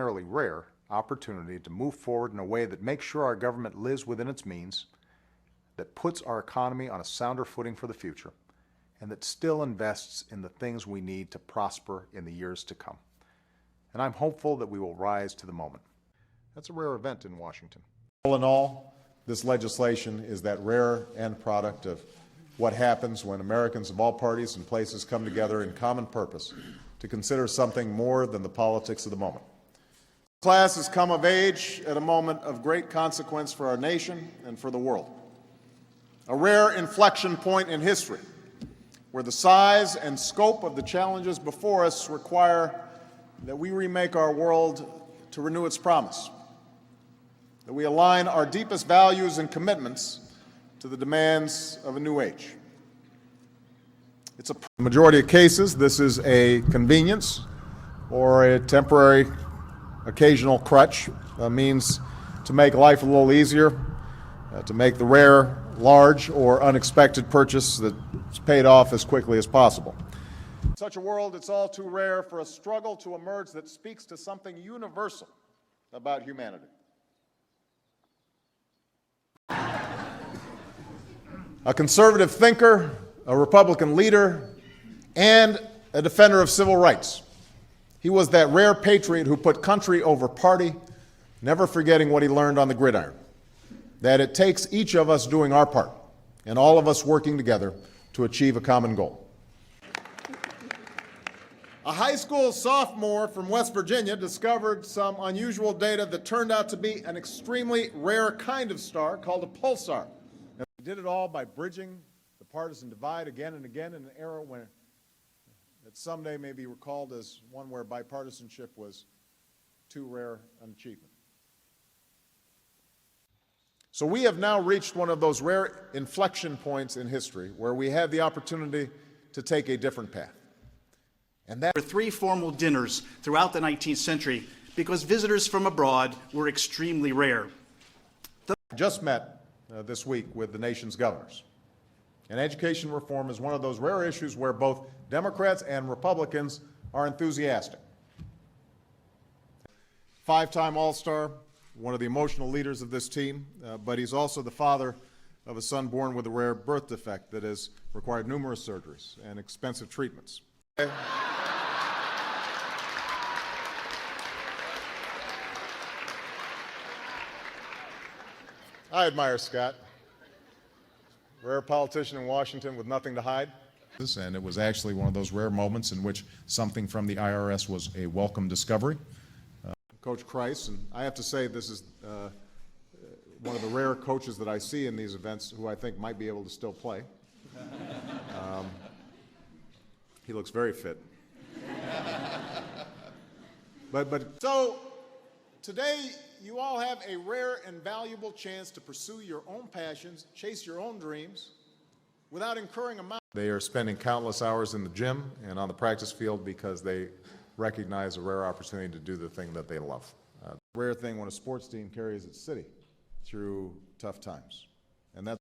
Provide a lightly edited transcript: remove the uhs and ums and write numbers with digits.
extraordinarily rare opportunity to move forward in a way that makes sure our government lives within its means, that puts our economy on a sounder footing for the future, and that still invests in the things we need to prosper in the years to come. And I'm hopeful that we will rise to the moment. That's a rare event in Washington. All in all, this legislation is that rare end product of what happens when Americans of all parties and places come together in common purpose to consider something more than the politics of the moment. This class has come of age at a moment of great consequence for our nation and for the world. A rare inflection point in history where the size and scope of the challenges before us require that we remake our world to renew its promise, that we align our deepest values and commitments to the demands of a new age. In the majority of cases, this is a convenience or a temporary, occasional crutch, a means to make life a little easier, to make the rare, large, or unexpected purchase that's paid off as quickly as possible. In such a world, it's all too rare for a struggle to emerge that speaks to something universal about humanity. A conservative thinker, a Republican leader, and a defender of civil rights. He was that rare patriot who put country over party, never forgetting what he learned on the gridiron, that it takes each of us doing our part and all of us working together to achieve a common goal. A high school sophomore from West Virginia discovered some unusual data that turned out to be an extremely rare kind of star called a pulsar. And we did it all by bridging the partisan divide again and again in an era when that someday may be recalled as one where bipartisanship was too rare an achievement. So we have now reached one of those rare inflection points in history where we have the opportunity to take a different path. And that There were 3 formal dinners throughout the 19th century because visitors from abroad were extremely rare. I just met this week with the nation's governors. And education reform is one of those rare issues where both Democrats and Republicans are enthusiastic. 5-time All-Star, one of the emotional leaders of this team, but he's also the father of a son born with a rare birth defect that has required numerous surgeries and expensive treatments. I admire Scott. Rare politician in Washington with nothing to hide. And it was actually one of those rare moments in which something from the IRS was a welcome discovery. Coach Christ, and I have to say this is one of the rare coaches that I see in these events who I think might be able to still play. He looks very fit. So today you all have a rare and valuable chance to pursue your own passions, chase your own dreams, without incurring a mountain. They are spending countless hours in the gym and on the practice field because they recognize a rare opportunity to do the thing that they love. Rare thing when a sports team carries its city through tough times. And that's